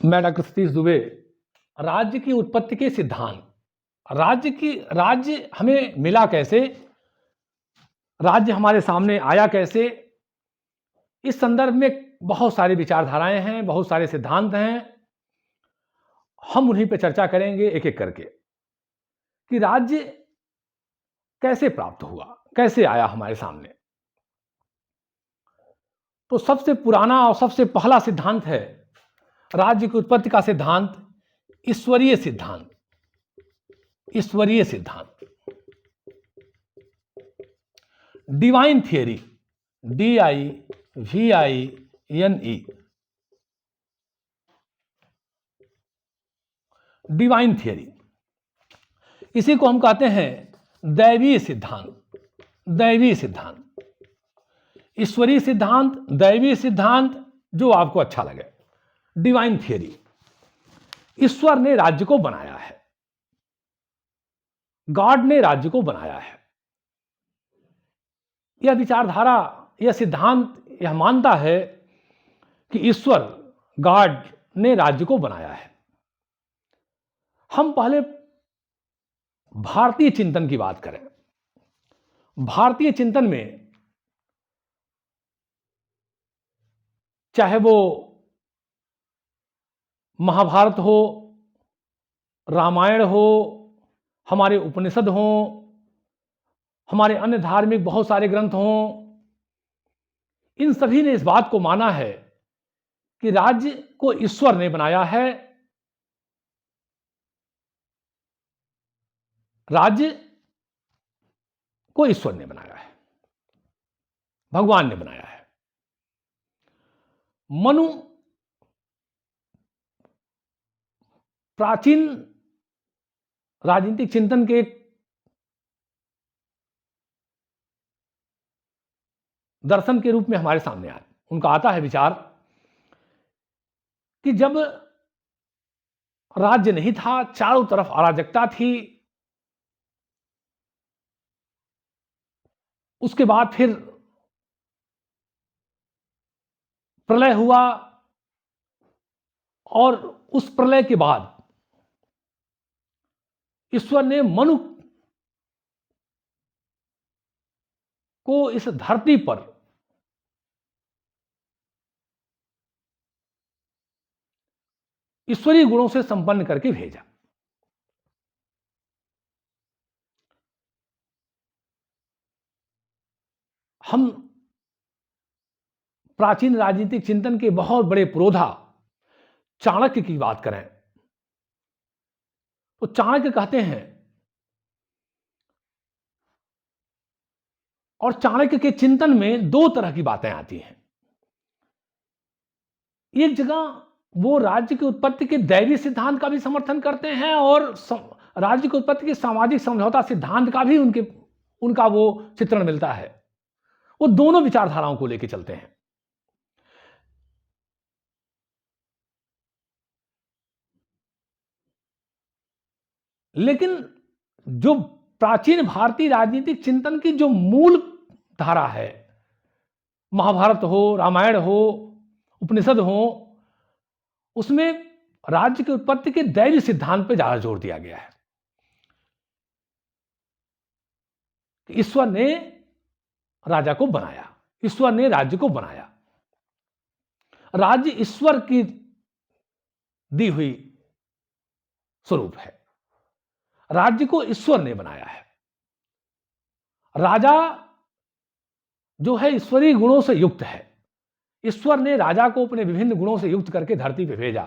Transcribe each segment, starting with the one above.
मैं डॉक्टर सतीश दुबे। राज्य की उत्पत्ति के सिद्धांत। राज्य हमें मिला कैसे, राज्य हमारे सामने आया कैसे, इस संदर्भ में बहुत सारी विचारधाराएं हैं, बहुत सारे सिद्धांत हैं। हम उन्हीं पे चर्चा करेंगे एक एक करके कि राज्य कैसे प्राप्त हुआ, कैसे आया हमारे सामने। तो सबसे पुराना और सबसे पहला सिद्धांत है राज्य की उत्पत्ति का सिद्धांत, ईश्वरीय सिद्धांत। ईश्वरीय सिद्धांत, divine theory, DIVINE, divine theory. इसी को हम कहते हैं दैवीय सिद्धांत। दैवीय सिद्धांत, ईश्वरीय सिद्धांत, दैवीय सिद्धांत, जो आपको अच्छा लगे। डिवाइन थियरी, ईश्वर ने राज्य को बनाया है, गॉड ने राज्य को बनाया है। यह विचारधारा, यह सिद्धांत यह मानता है कि ईश्वर, गॉड ने राज्य को बनाया है। हम पहले भारतीय चिंतन की बात करें। भारतीय चिंतन में चाहे वो महाभारत हो, रामायण हो, हमारे उपनिषद हो, हमारे अन्य धार्मिक बहुत सारे ग्रंथ हों, इन सभी ने इस बात को माना है कि राज्य को ईश्वर ने बनाया है। राज्य को ईश्वर ने बनाया है, भगवान ने बनाया है। मनु प्राचीन राजनीतिक चिंतन के एक दर्शन के रूप में हमारे सामने आए। उनका आता है विचार कि जब राज्य नहीं था, चारों तरफ अराजकता थी, उसके बाद फिर प्रलय हुआ और उस प्रलय के बाद ईश्वर ने मनु को इस धरती पर ईश्वरीय गुणों से संपन्न करके भेजा। हम प्राचीन राजनीतिक चिंतन के बहुत बड़े पुरोधा चाणक्य की बात करें तो चाणक्य कहते हैं, और चाणक्य के चिंतन में दो तरह की बातें आती हैं। एक जगह वो राज्य की उत्पत्ति के दैवीय सिद्धांत का भी समर्थन करते हैं और राज्य की उत्पत्ति के सामाजिक समझौता सिद्धांत का भी उनका वो चित्रण मिलता है। वो दोनों विचारधाराओं को लेकर चलते हैं। लेकिन जो प्राचीन भारतीय राजनीतिक चिंतन की जो मूल धारा है, महाभारत हो, रामायण हो, उपनिषद हो, उसमें राज्य की उत्पत्ति के दैवीय सिद्धांत पर ज्यादा जोर दिया गया है। ईश्वर ने राजा को बनाया, ईश्वर ने राज्य को बनाया। राज्य ईश्वर की दी हुई स्वरूप है, राज्य को ईश्वर ने बनाया है। राजा जो है ईश्वरीय गुणों से युक्त है। ईश्वर ने राजा को अपने विभिन्न गुणों से युक्त करके धरती पर भेजा।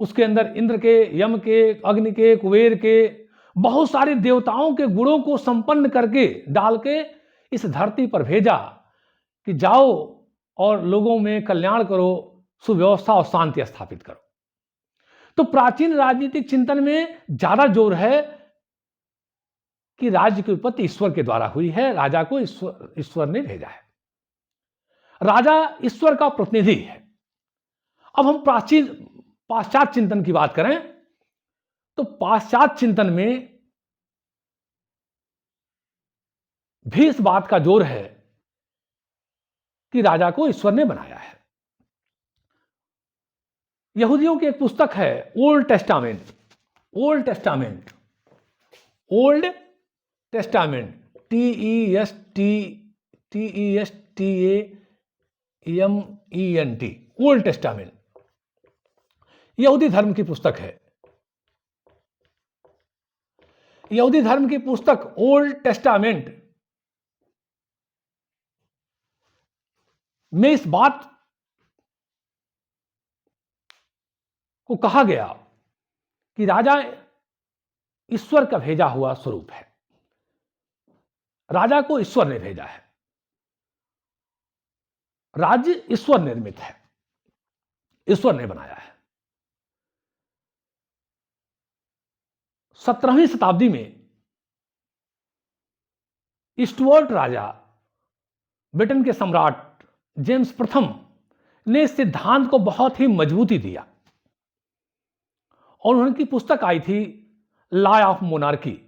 उसके अंदर इंद्र के, यम के, अग्नि के, कुबेर के, बहुत सारे देवताओं के गुणों को संपन्न करके डाल के इस धरती पर भेजा कि जाओ और लोगों में कल्याण करो, सुव्यवस्था और शांति स्थापित करो। तो प्राचीन राजनीतिक चिंतन में ज्यादा जोर है कि राज्य की उत्पत्ति ईश्वर के द्वारा हुई है, राजा को ईश्वर ने भेजा है। राजा ईश्वर का प्रतिनिधि है। अब हम पाश्चात्य चिंतन की बात करें तो पाश्चात्य चिंतन में भी इस बात का जोर है कि राजा को ईश्वर ने बनाया है। यहूदियों की एक पुस्तक है old testament, old testament, old testament, TESTAMENT, old testament, यहूदी धर्म की पुस्तक है। यहूदी धर्म की पुस्तक ओल्ड टेस्टामेंट में इस बात को कहा गया कि राजा ईश्वर का भेजा हुआ स्वरूप है, राजा को ईश्वर ने भेजा है, राज्य ईश्वर निर्मित है, ईश्वर ने बनाया है। 17वीं शताब्दी में स्टुअर्ट राजा, ब्रिटेन के सम्राट जेम्स प्रथम ने इस सिद्धांत को बहुत ही मजबूती दिया और उनकी पुस्तक आई थी law of monarchy,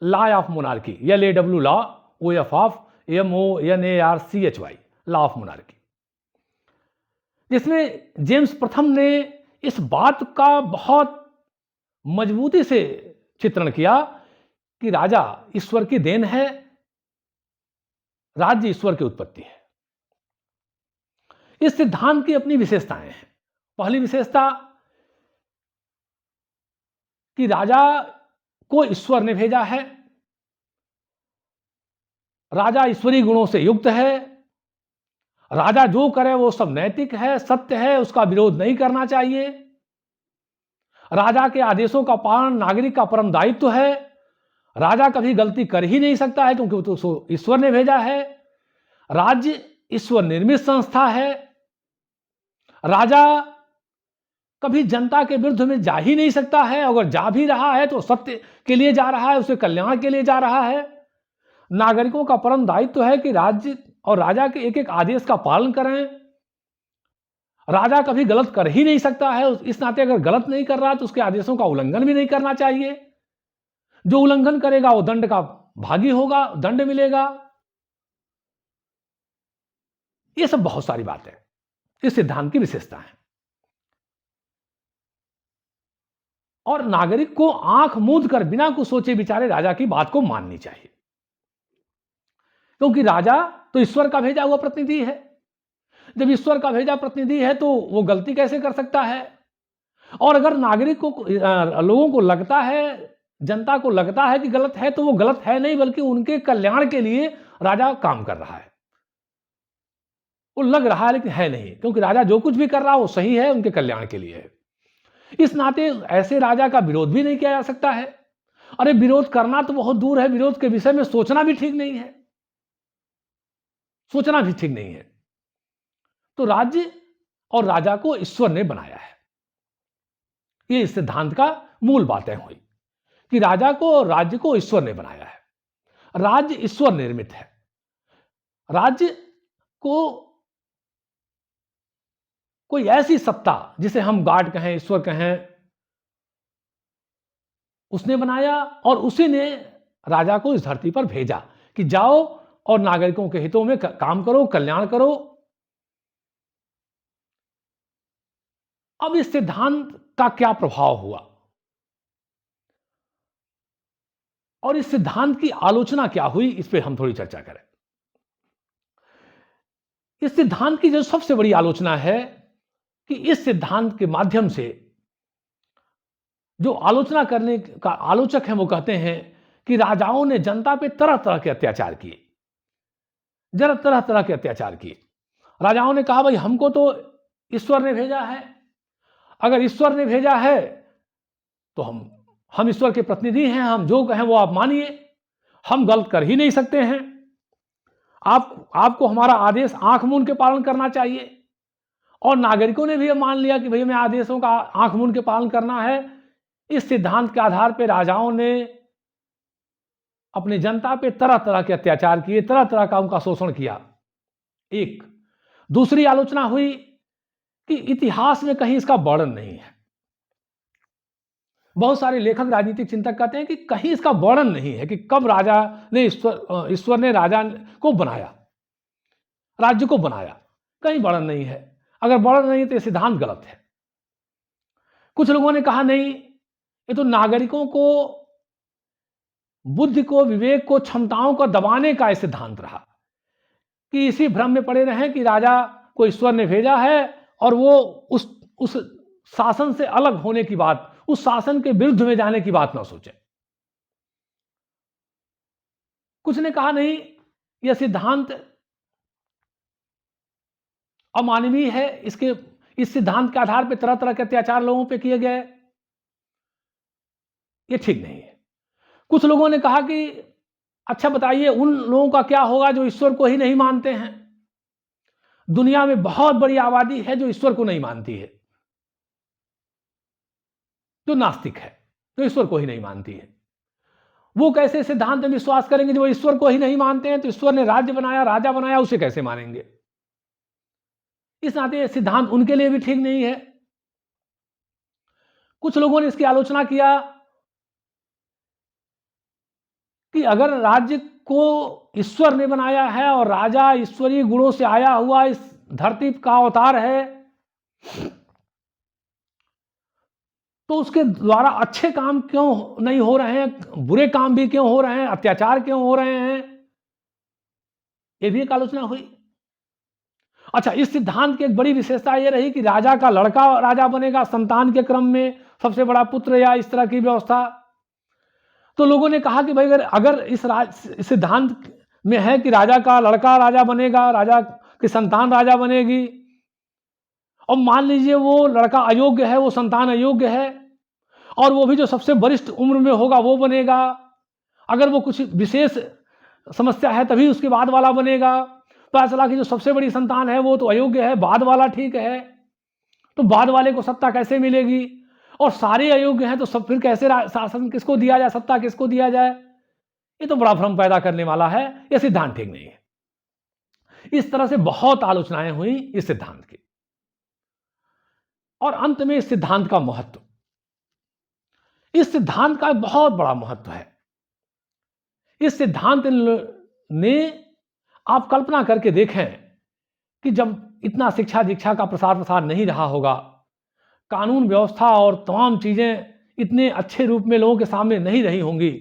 law of monarchy, LAW law, OF MONARCHY, law of monarchy, जिसमें जेम्स प्रथम ने इस बात का बहुत मजबूती से चित्रण किया कि राजा ईश्वर की देन है, राज्य ईश्वर की उत्पत्ति है। इस सिद्धांत की अपनी विशेषताएं हैं। पहली विशेषता कि राजा को ईश्वर ने भेजा है, राजा ईश्वरीय गुणों से युक्त है, राजा जो करे वो सब नैतिक है, सत्य है, उसका विरोध नहीं करना चाहिए, राजा के आदेशों का पालन नागरिक का परम दायित्व है, राजा कभी गलती कर ही नहीं सकता है क्योंकि तो ईश्वर ने भेजा है, राज्य ईश्वर निर्मित संस्था है, राजा कभी जनता के विरुद्ध में जा ही नहीं सकता है, अगर जा भी रहा है तो सत्य के लिए जा रहा है, उसके कल्याण के लिए जा रहा है, नागरिकों का परम दायित्व है कि राज्य और राजा के एक एक आदेश का पालन करें, राजा कभी गलत कर ही नहीं सकता है, इस नाते अगर गलत नहीं कर रहा तो उसके आदेशों का उल्लंघन भी नहीं करना चाहिए, जो उल्लंघन करेगा वो दंड का भागी होगा, दंड मिलेगा। ये सब बहुत सारी बातें इस सिद्धांत की विशेषता है। और नागरिक को आंख मूंद कर बिना कुछ सोचे विचारे राजा की बात को माननी चाहिए, क्योंकि राजा तो ईश्वर का भेजा हुआ प्रतिनिधि है। जब ईश्वर का भेजा प्रतिनिधि है तो वो गलती कैसे कर सकता है? और अगर नागरिक को लोगों को लगता है, जनता को लगता है कि गलत है, तो वो गलत है नहीं, बल्कि उनके कल्याण के लिए राजा काम कर रहा है। वो लग रहा है लेकिन है नहीं, क्योंकि राजा जो कुछ भी कर रहा है वो सही है, उनके कल्याण के लिए है। इस नाते ऐसे राजा का विरोध भी नहीं किया जा सकता है। अरे विरोध करना तो बहुत दूर है, विरोध के विषय में सोचना भी ठीक नहीं है, सोचना भी ठीक नहीं है। तो राज्य और राजा को ईश्वर ने बनाया है। ये इस सिद्धांत का मूल बातें हुई कि राजा को और राज्य को ईश्वर ने बनाया है, राज्य ईश्वर निर्मित है, राज्य को कोई ऐसी सत्ता जिसे हम गॉड कहें, ईश्वर कहें, उसने बनाया और उसी ने राजा को इस धरती पर भेजा कि जाओ और नागरिकों के हितों में काम करो, कल्याण करो। अब इस सिद्धांत का क्या प्रभाव हुआ और इस सिद्धांत की आलोचना क्या हुई, इस पे हम थोड़ी चर्चा करें। इस सिद्धांत की जो सबसे बड़ी आलोचना है कि इस सिद्धांत के माध्यम से जो आलोचना करने का आलोचक हैं वो कहते हैं कि राजाओं ने जनता पे तरह तरह के अत्याचार किए, तरह तरह के अत्याचार किए। राजाओं ने कहा भाई हमको तो ईश्वर ने भेजा है, अगर ईश्वर ने भेजा है तो हम ईश्वर के प्रतिनिधि हैं, हम जो कहें वो आप मानिए, हम गलत कर ही नहीं सकते हैं, आपको हमारा आदेश आंख मूंद के पालन करना चाहिए। और नागरिकों ने भी मान लिया कि भाई हमें आदेशों का आंख मूंद के पालन करना है। इस सिद्धांत के आधार पर राजाओं ने अपनी जनता पे तरह तरह के अत्याचार किए, तरह तरह का उनका शोषण किया। एक दूसरी आलोचना हुई कि इतिहास में कहीं इसका वर्णन नहीं है। बहुत सारे लेखक, राजनीतिक चिंतक कहते हैं कि कहीं इसका वर्णन नहीं है कि कब राजा ने ईश्वर ने राजा को बनाया, राज्य को बनाया, कहीं वर्णन नहीं है। अगर वर्णन नहीं तो ये सिद्धांत गलत है। कुछ लोगों ने कहा नहीं, ये तो नागरिकों को, बुद्धि को, विवेक को, क्षमताओं को दबाने का सिद्धांत रहा कि इसी भ्रम में पड़े रहें कि राजा को ईश्वर ने भेजा है और वो उस शासन से अलग होने की बात, उस शासन के विरुद्ध में जाने की बात ना सोचें। कुछ ने कहा नहीं, यह सिद्धांत अमानवीय है, इस सिद्धांत के आधार पर तरह तरह के अत्याचार लोगों पे किए गए, ये ठीक नहीं है। कुछ लोगों ने कहा कि अच्छा बताइए उन लोगों का क्या होगा जो ईश्वर को ही नहीं मानते हैं। दुनिया में बहुत बड़ी आबादी है जो ईश्वर को नहीं मानती है, जो नास्तिक है, जो ईश्वर को ही नहीं मानती है। वो कैसे सिद्धांत में विश्वास करेंगे जो ईश्वर को ही नहीं मानते हैं? तो ईश्वर ने राज्य बनाया, राजा बनाया, उसे कैसे मानेंगे? इस नाते सिद्धांत उनके लिए भी ठीक नहीं है। कुछ लोगों ने इसकी आलोचना किया कि अगर राज्य को ईश्वर ने बनाया है और राजा ईश्वरीय गुणों से आया हुआ इस धरती का अवतार है, तो उसके द्वारा अच्छे काम क्यों नहीं हो रहे हैं, बुरे काम भी क्यों हो रहे हैं, अत्याचार क्यों हो रहे हैं? यह भी एक आलोचना हुई। अच्छा, इस सिद्धांत की एक बड़ी विशेषता यह रही कि राजा का लड़का राजा बनेगा, संतान के क्रम में सबसे बड़ा पुत्र, या इस तरह की व्यवस्था। तो लोगों ने कहा कि भाई अगर इस सिद्धांत में है कि राजा का लड़का राजा बनेगा, राजा की संतान राजा बनेगी, और मान लीजिए वो लड़का अयोग्य है, वो संतान अयोग्य है, और वो भी जो सबसे वरिष्ठ उम्र में होगा वो बनेगा, अगर वो कुछ विशेष समस्या है तभी उसके बाद वाला बनेगा, पता चला कि जो सबसे बड़ी संतान है वो तो अयोग्य है, बाद वाला ठीक है, तो बाद वाले को सत्ता कैसे मिलेगी? और सारे अयोग्य हैं तो सब फिर कैसे शासन किसको दिया जाए, सत्ता किसको दिया जाए? ये तो बड़ा भ्रम पैदा करने वाला है, यह सिद्धांत ठीक नहीं है। इस तरह से बहुत आलोचनाएं हुई इस सिद्धांत की, और अंत में इस सिद्धांत का महत्व, इस सिद्धांत का बहुत बड़ा महत्व है। इस सिद्धांत ने, आप कल्पना करके देखें कि जब इतना शिक्षा दीक्षा का प्रसार नहीं रहा होगा, कानून व्यवस्था और तमाम चीजें इतने अच्छे रूप में लोगों के सामने नहीं रही होंगी,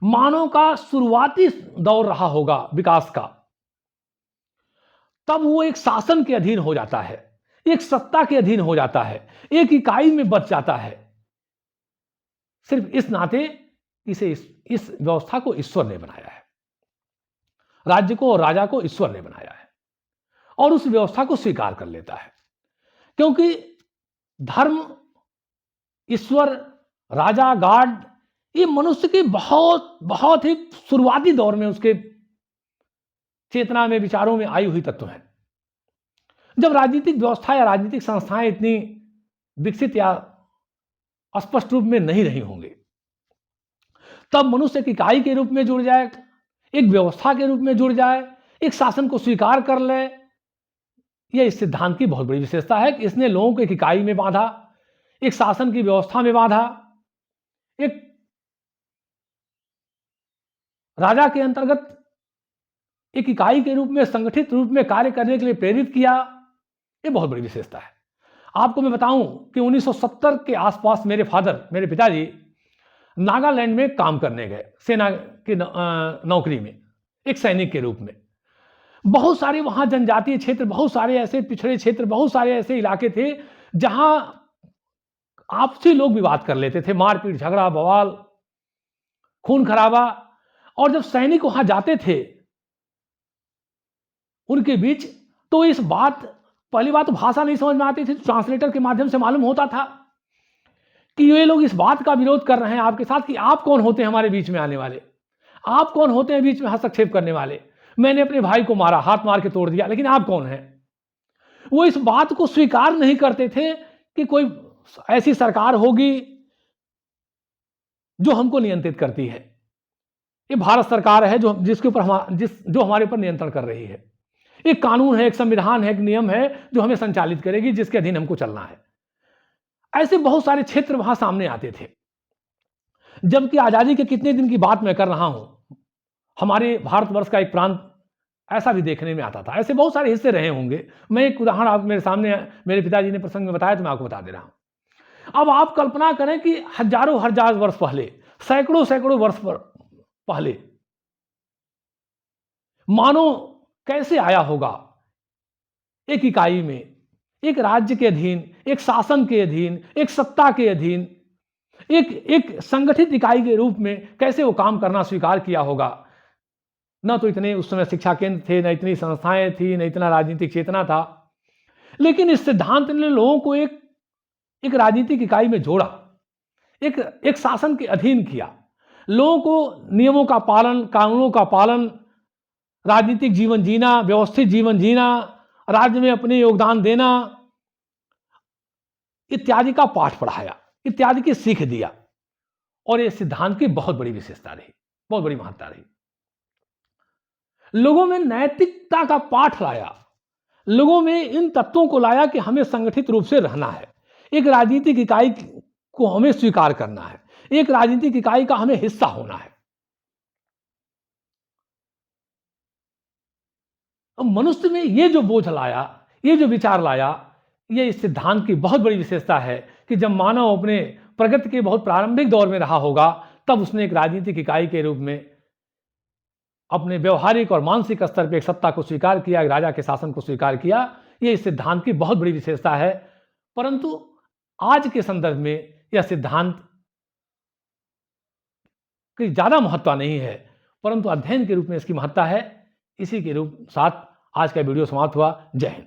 मानव का शुरुआती दौर रहा होगा विकास का, तब वो एक शासन के अधीन हो जाता है, एक सत्ता के अधीन हो जाता है, एक इकाई में बच जाता है, सिर्फ इस नाते इस व्यवस्था को ईश्वर ने बनाया है, राज्य को और राजा को ईश्वर ने बनाया है, और उस व्यवस्था को स्वीकार कर लेता है। क्योंकि धर्म, ईश्वर, राजा, गार्ड, ये मनुष्य की बहुत ही शुरुआती दौर में उसके चेतना में, विचारों में आई हुई तत्व है। जब राजनीतिक व्यवस्था या राजनीतिक संस्थाएं इतनी विकसित या स्पष्ट रूप में नहीं रही होंगी, तब मनुष्य एक इकाई के रूप में जुड़ जाए, एक व्यवस्था के रूप में जुड़ जाए, एक शासन को स्वीकार कर ले, यह इस सिद्धांत की बहुत बड़ी विशेषता है कि इसने लोगों को एक इकाई में बांधा, एक शासन की व्यवस्था में बांधा, एक राजा के अंतर्गत एक इकाई के रूप में, संगठित रूप में कार्य करने के लिए प्रेरित किया। यह बहुत बड़ी विशेषता है। आपको मैं बताऊं कि 1970 के आसपास मेरे पिताजी नागालैंड में काम करने गए, सेना की नौकरी में, एक सैनिक के रूप में। बहुत सारे वहां जनजातीय क्षेत्र, बहुत सारे ऐसे पिछड़े क्षेत्र, बहुत सारे ऐसे इलाके थे जहां आपसी लोग विवाद कर लेते थे, मारपीट, झगड़ा, बवाल, खून खराबा। और जब सैनिक वहां जाते थे उनके बीच, तो इस बात, पहली बात तो भाषा नहीं समझ में आती थी, ट्रांसलेटर के माध्यम से मालूम होता था कि ये लोग इस बात का विरोध कर रहे हैं आपके साथ कि आप कौन होते हैं हमारे बीच में आने वाले, आप कौन होते हैं बीच में हस्तक्षेप करने वाले, मैंने अपने भाई को मारा, हाथ मार के तोड़ दिया, लेकिन आप कौन हैं? वो इस बात को स्वीकार नहीं करते थे कि कोई ऐसी सरकार होगी जो हमको नियंत्रित करती है। ये भारत सरकार है जिसके ऊपर जो हमारे ऊपर नियंत्रण कर रही है। एक कानून है, एक संविधान है, एक नियम है जो हमें संचालित करेगी, जिसके अधीन हमको चलना है। ऐसे बहुत सारे क्षेत्र वहां सामने आते थे। जबकि आजादी के कितने दिन की बात मैं कर रहा हूं, हमारे भारतवर्ष का एक प्रांत ऐसा भी देखने में आता था। ऐसे बहुत सारे हिस्से रहे होंगे। मैं एक उदाहरण आप मेरे सामने, मेरे पिताजी ने प्रसंग में बताया तो मैं आपको बता दे रहा हूं अब आप कल्पना करें कि हजारों हजार वर्ष पहले, सैकड़ों सैकड़ों वर्ष पहले मानव कैसे आया होगा एक इकाई में, एक राज्य के अधीन, एक शासन के अधीन, एक सत्ता के अधीन, एक संगठित इकाई के रूप में कैसे वो काम करना स्वीकार किया होगा। ना तो इतने उस समय शिक्षा केंद्र थे, ना इतनी संस्थाएं थी, ना इतना राजनीतिक चेतना था, लेकिन इस सिद्धांत ने लोगों को एक राजनीतिक इकाई में जोड़ा, एक शासन के अधीन किया, लोगों को नियमों का पालन, कानूनों का पालन, राजनीतिक जीवन जीना, व्यवस्थित जीवन जीना, राज्य में अपने योगदान देना इत्यादि का पाठ पढ़ाया, इत्यादि की सीख दिया। और यह सिद्धांत की बहुत बड़ी विशेषता रही, बहुत बड़ी महत्ता रही। लोगों में नैतिकता का पाठ लाया, लोगों में इन तत्वों को लाया कि हमें संगठित रूप से रहना है, एक राजनीतिक इकाई को हमें स्वीकार करना है, एक राजनीतिक इकाई का हमें हिस्सा होना है। अब मनुष्य में ये जो बोझ लाया, ये जो विचार लाया, ये इस सिद्धांत की बहुत बड़ी विशेषता है कि जब मानव अपने प्रगति के बहुत प्रारंभिक दौर में रहा होगा, तब उसने एक राजनीतिक इकाई के रूप में अपने व्यवहारिक और मानसिक स्तर पर एक सत्ता को स्वीकार किया, एक राजा के शासन को स्वीकार किया। ये इस सिद्धांत की बहुत बड़ी विशेषता है। परंतु आज के संदर्भ में यह सिद्धांत की ज्यादा महत्ता नहीं है, परंतु अध्ययन के रूप में इसकी महत्ता है। इसी के रूप साथ आज का वीडियो समाप्त हुआ। जय हिंद।